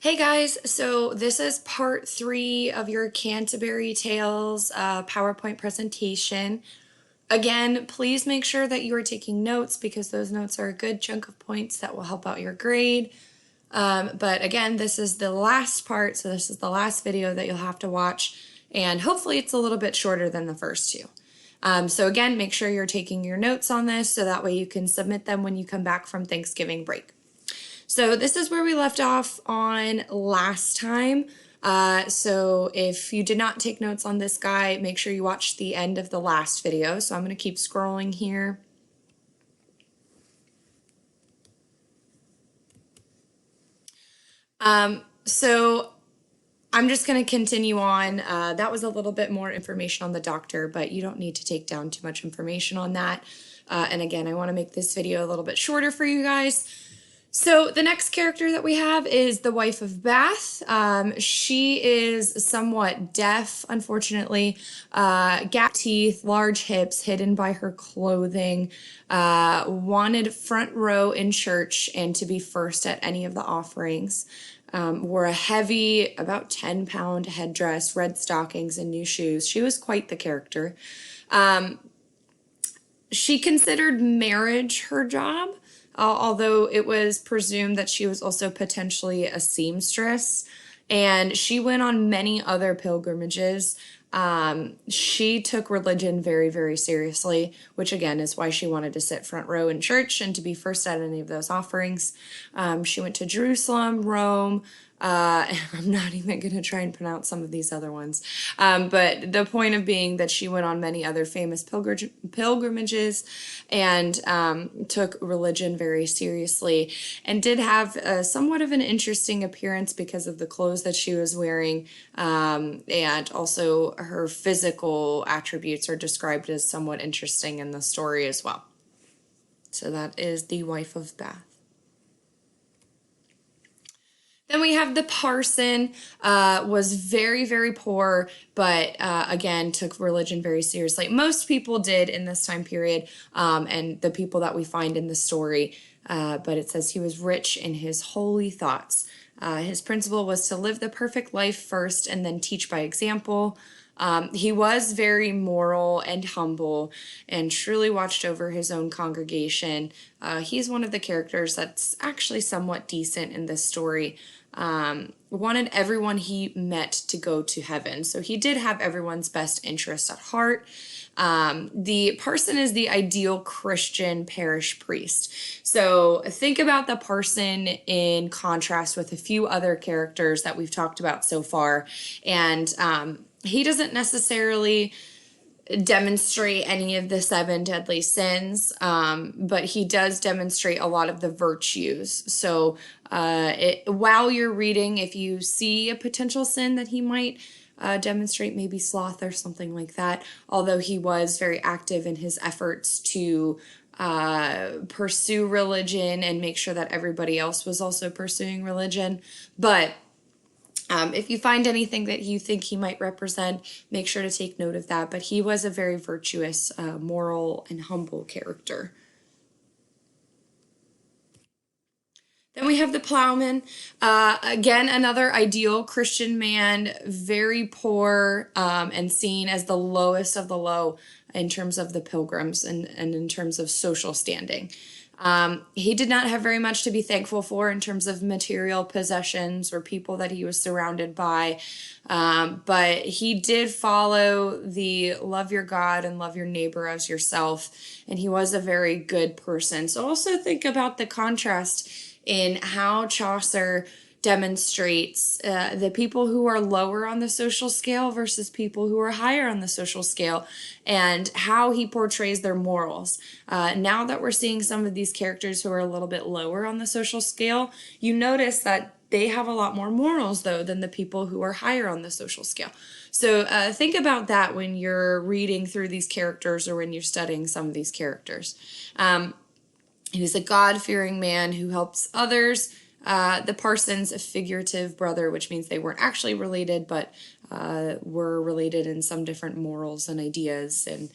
Hey guys, so this is part 3 of your Canterbury Tales PowerPoint presentation. Again, please make sure that you are taking notes because those notes are a good chunk of points that will help out your grade. But again, this is the last part, so this is the last video that you'll have to watch, and hopefully it's a little bit shorter than the first two. So again, make sure you're taking your notes on this so that way you can submit them when you come back from Thanksgiving break. So this is where we left off on last time. So if you did not take notes on this guy, make sure you watch the end of the last video. So I'm going to keep scrolling here. So I'm just going to continue on. That was a little bit more information on the doctor, but you don't need to take down too much information on that. And again, I want to make this video a little bit shorter for you guys. So the next character that we have is the wife of Bath. She is somewhat deaf, unfortunately. Gap teeth, large hips hidden by her clothing, wanted front row in church and to be first at any of the offerings. Wore a heavy, about 10-pound headdress, red stockings, and new shoes. She was quite the character. She considered marriage her job. Although it was presumed that she was also potentially a seamstress, and she went on many other pilgrimages. She took religion very, very seriously, which again is why she wanted to sit front row in church and to be first at any of those offerings. She went to Jerusalem, Rome, and I'm not even going to try and pronounce some of these other ones. But the point of being that she went on many other famous pilgrimages and took religion very seriously and did have somewhat of an interesting appearance because of the clothes that she was wearing, and also her physical attributes are described as somewhat interesting in the story as well. So that is the wife of Bath. Then we have the parson, was very, very poor, but again, took religion very seriously. Most people did in this time period, and the people that we find in the story, but it says he was rich in his holy thoughts. His principle was to live the perfect life first and then teach by example. He was very moral and humble and truly watched over his own congregation. He's one of the characters that's actually somewhat decent in this story. Wanted everyone he met to go to heaven. So he did have everyone's best interest at heart. The parson is the ideal Christian parish priest. So think about the parson in contrast with a few other characters that we've talked about so far. And he doesn't necessarily demonstrate any of the 7 deadly sins, but he does demonstrate a lot of the virtues. So while you're reading, if you see a potential sin that he might demonstrate, maybe sloth or something like that, although he was very active in his efforts to pursue religion and make sure that everybody else was also pursuing religion. But if you find anything that you think he might represent, make sure to take note of that. But he was a very virtuous, moral, and humble character. Then we have the plowman. Again, another ideal Christian man, very poor, and seen as the lowest of the low in terms of the pilgrims and in terms of social standing. He did not have very much to be thankful for in terms of material possessions or people that he was surrounded by, but he did follow the love your God and love your neighbor as yourself, and he was a very good person. So also think about the contrast in how Chaucer demonstrates the people who are lower on the social scale versus people who are higher on the social scale, and how he portrays their morals. Now that we're seeing some of these characters who are a little bit lower on the social scale, you notice that they have a lot more morals, though, than the people who are higher on the social scale. So think about that when you're reading through these characters or when you're studying some of these characters. He was a God-fearing man who helps others. The parson's a figurative brother, which means they weren't actually related, but were related in some different morals and ideas, and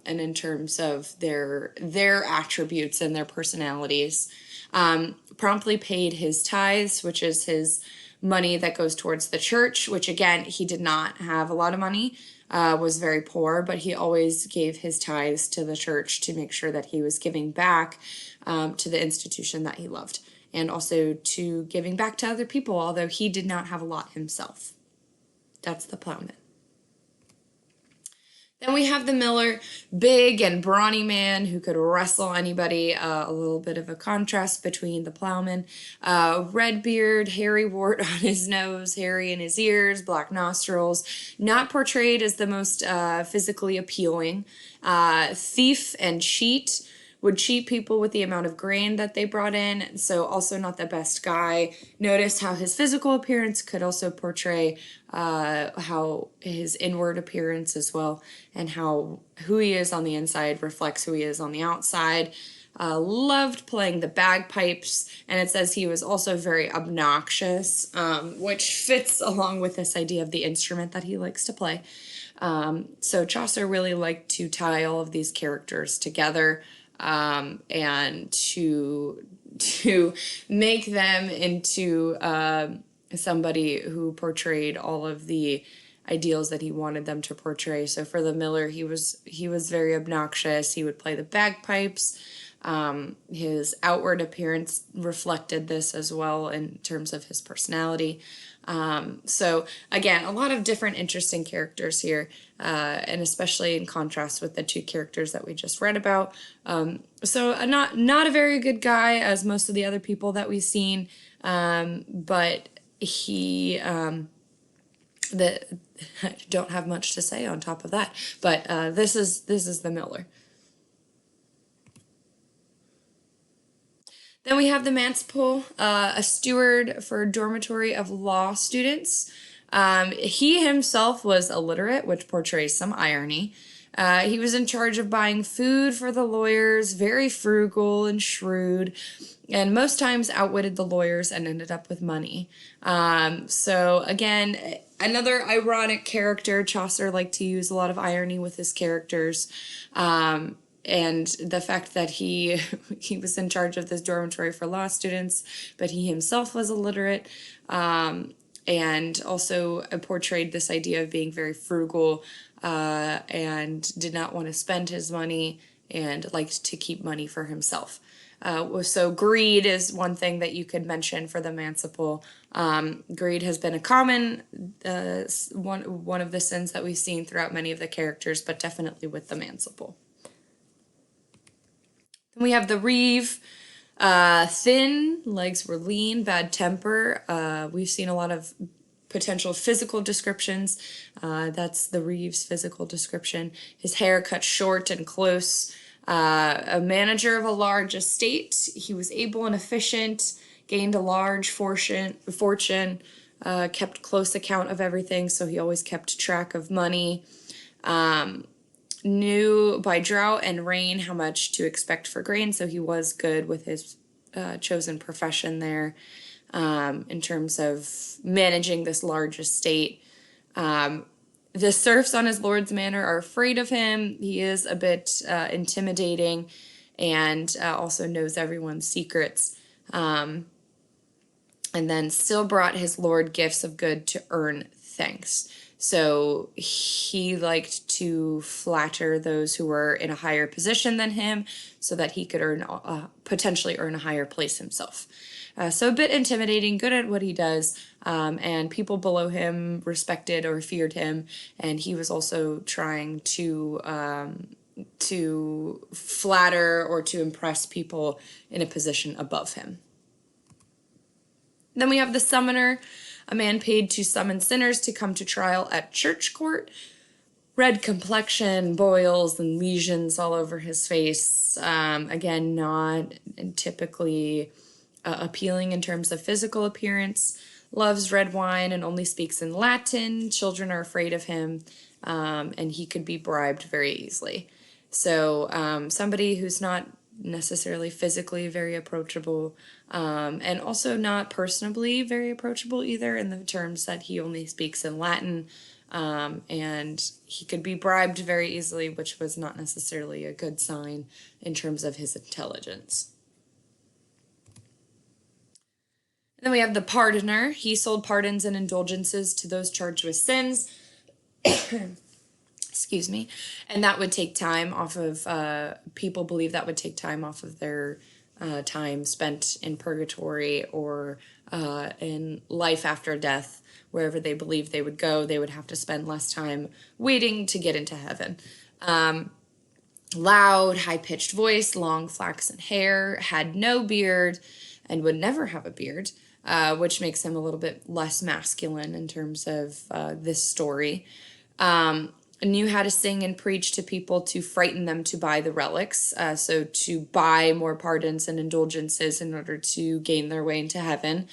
in terms of their attributes and their personalities. Promptly paid his tithes, which is his money that goes towards the church, which again, he did not have a lot of money, was very poor, but he always gave his tithes to the church to make sure that he was giving back to the institution that he loved, and also to giving back to other people, although he did not have a lot himself. That's the plowman. Then we have the miller, big and brawny man who could wrestle anybody, a little bit of a contrast between the plowman. Red beard, hairy wart on his nose, hairy in his ears, black nostrils, not portrayed as the most physically appealing. Thief and cheat, would cheat people with the amount of grain that they brought in, so also not the best guy. Notice how his physical appearance could also portray how his inward appearance as well, and how who he is on the inside reflects who he is on the outside. Loved playing the bagpipes, and it says he was also very obnoxious, which fits along with this idea of the instrument that he likes to play. So Chaucer really liked to tie all of these characters together, and to make them into somebody who portrayed all of the ideals that he wanted them to portray. So for the miller, he was very obnoxious. He would play the bagpipes. His outward appearance reflected this as well in terms of his personality. So again, a lot of different interesting characters here, and especially in contrast with the two characters that we just read about. So not a very good guy as most of the other people that we've seen, but he I don't have much to say on top of that. But this is the miller. Then we have the manciple, a steward for a dormitory of law students. He himself was illiterate, which portrays some irony. He was in charge of buying food for the lawyers, very frugal and shrewd, and most times outwitted the lawyers and ended up with money. So again, another ironic character. Chaucer liked to use a lot of irony with his characters. And the fact that he was in charge of this dormitory for law students, but he himself was illiterate, and also portrayed this idea of being very frugal, and did not want to spend his money and liked to keep money for himself. So greed is one thing that you could mention for the manciple. Greed has been a common one of the sins that we've seen throughout many of the characters, but definitely with the manciple. We have the reeve, thin, legs were lean, bad temper. We've seen a lot of potential physical descriptions. That's the reeve's physical description. His hair cut short and close. A manager of a large estate. He was able and efficient, gained a large fortune, kept close account of everything, so he always kept track of money. Knew by drought and rain how much to expect for grain, so he was good with his chosen profession there, in terms of managing this large estate. The serfs on his lord's manor are afraid of him. He is a bit intimidating, and also knows everyone's secrets. And then still brought his lord gifts of good to earn thanks. So he liked to flatter those who were in a higher position than him so that he could potentially earn a higher place himself. So a bit intimidating, good at what he does, and people below him respected or feared him, and he was also trying to flatter or to impress people in a position above him. Then we have the summoner, a man paid to summon sinners to come to trial at church court. Red complexion, boils, and lesions all over his face. Again, not typically appealing in terms of physical appearance. Loves red wine and only speaks in Latin. Children are afraid of him, and he could be bribed very easily. So somebody who's not necessarily physically very approachable, and also not personably very approachable either, in the terms that he only speaks in Latin, and he could be bribed very easily, which was not necessarily a good sign in terms of his intelligence. Then we have the pardoner. He sold pardons and indulgences to those charged with sins. Excuse me. And that would take time off of, people believe that would take time off of their time spent in purgatory or in life after death. Wherever they believed they would go, they would have to spend less time waiting to get into heaven. Loud, high-pitched voice, long flaxen hair, had no beard, and would never have a beard, which makes him a little bit less masculine in terms of this story. Knew how to sing and preach to people to frighten them to buy the relics, so to buy more pardons and indulgences in order to gain their way into heaven.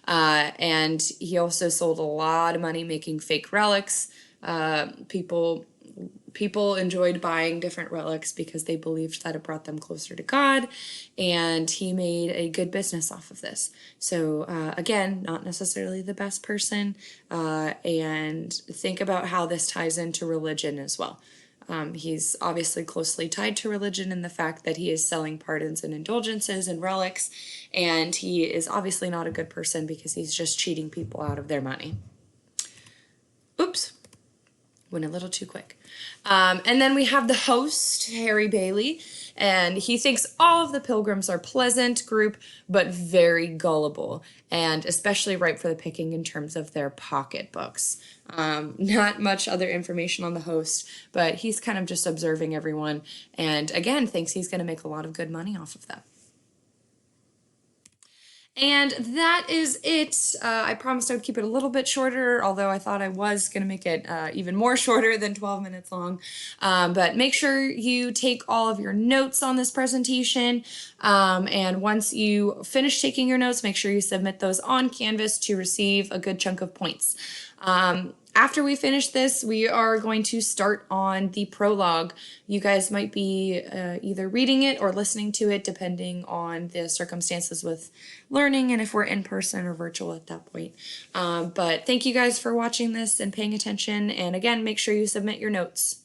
And he also sold a lot of money making fake relics. People enjoyed buying different relics because they believed that it brought them closer to God, and he made a good business off of this. So again, not necessarily the best person, and think about how this ties into religion as well. He's obviously closely tied to religion in the fact that he is selling pardons and indulgences and relics, and he is obviously not a good person because he's just cheating people out of their money. Oops. Went a little too quick. And then we have the host, Harry Bailey, and he thinks all of the pilgrims are pleasant group, but very gullible, and especially ripe for the picking in terms of their pocketbooks. Not much other information on the host, but he's kind of just observing everyone, and again, thinks he's going to make a lot of good money off of them. And that is it. I promised I would keep it a little bit shorter, although I thought I was going to make it even more shorter than 12 minutes long. But make sure you take all of your notes on this presentation. And once you finish taking your notes, make sure you submit those on Canvas to receive a good chunk of points. After we finish this, we are going to start on the prologue. You guys might be either reading it or listening to it, depending on the circumstances with learning and if we're in person or virtual at that point. But thank you guys for watching this and paying attention. And again, make sure you submit your notes.